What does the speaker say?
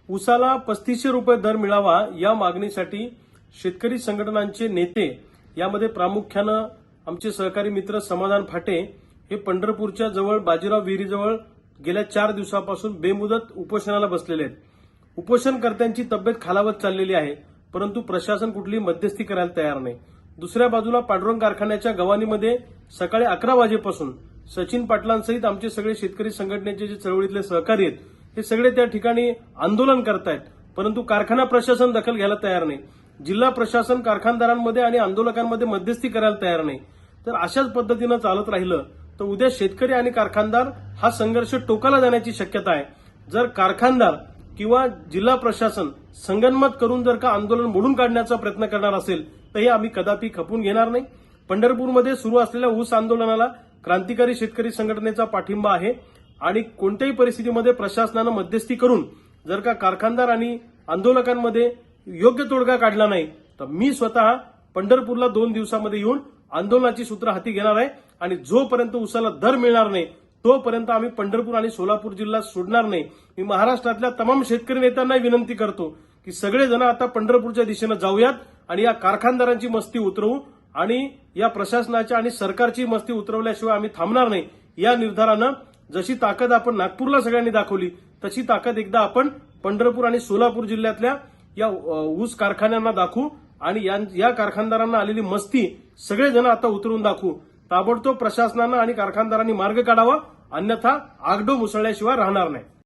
ऊसाला 3500 रुपये दर मिळावा या मागणीसाठी शेतकरी संघटनांचे नेते, यामध्ये प्रामुख्यानं आमचे सहकारी मित्र समाधान फाटे हे पंढरपूरच्या जवळ बाजीराव विहिरीजवळ गेल्या 4 दिवसापासून बेमुदत उपोषणाला बसलेले आहेत। उपोषणकर्त्यांची तब्येत खालावत चाललेली आहे, परंतु प्रशासन कुठली मध्यस्थी करायला तयार नाही। दुसऱ्या बाजूला पांडुरंग कारखान्याच्या गव्हाणीमध्ये सकाळी 11 वाजेपासून सचिन पाटलांसहित आमचे सगळे शेतकरी संघटनेचे जे चळवळीतले सहकारी आहेत हे सगळे त्या ठिकाणी आंदोलन करतायत, परंतु कारखाना प्रशासन दखल घ्यायला तयार नाही। जिल्हा प्रशासन कारखानदारांमध्ये आणि आंदोलकांमध्ये मध्यस्थी करायला तयार नाही। तर अशाच पद्धतीनं चालत राहिलं तर उद्या शेतकरी आणि कारखानदार हा संघर्ष टोकाला जाण्याची शक्यता आहे। जर कारखानदार किंवा जिल्हा प्रशासन संगनमत करून जर का आंदोलन मोडून काढण्याचा प्रयत्न करणार असेल तर हे आम्ही कदापि खपून घेणार नाही। पंढरपूरमध्ये सुरू असलेल्या ऊस आंदोलनाला क्रांतिकारी शेतकरी संघटनेचा पाठिंबा आहे आणि कोणत्याही परिस्थितीमध्ये प्रशासनानं मध्यस्थी करून जर का कारखानदार आणि आंदोलकांमध्ये योग्य तोडगा काढला नाही तर मी स्वतः पंढरपूरला 2 दिवसामध्ये येऊन आंदोलनाची सूत्र हाती घेणार आहे आणि जोपर्यंत ऊसाला दर मिळणार नाही तोपर्यंत आम्ही पंढरपूर आणि सोलापूर जिल्हा सोडणार नाही। मी महाराष्ट्रातल्या तमाम शेतकरी नेत्यांना विनंती करतो की सगळेजण आता पंढरपूरच्या दिशेने जाऊयात आणि या कारखानदारांची मस्ती उतरवू आणि या प्रशासनाच्या आणि सरकारची मस्ती उतरवल्याशिवाय आम्ही थांबणार नाही। या निर्धारानं जशी ताकद आपण नागपूरला सगळ्यांनी दाखवली तशी ताकद एकदा आपण पंढरपूर आणि सोलापूर जिल्ह्यातल्या या ऊस कारखान्यांना दाखवू आणि या कारखानदारांना आलेली मस्ती सगळेजण आता उतरून दाखवू। ताबडतोब प्रशासनानं आणि कारखानदारांनी मार्ग काढावा, अन्यथा आगडो मुसळल्याशिवाय राहणार नाही।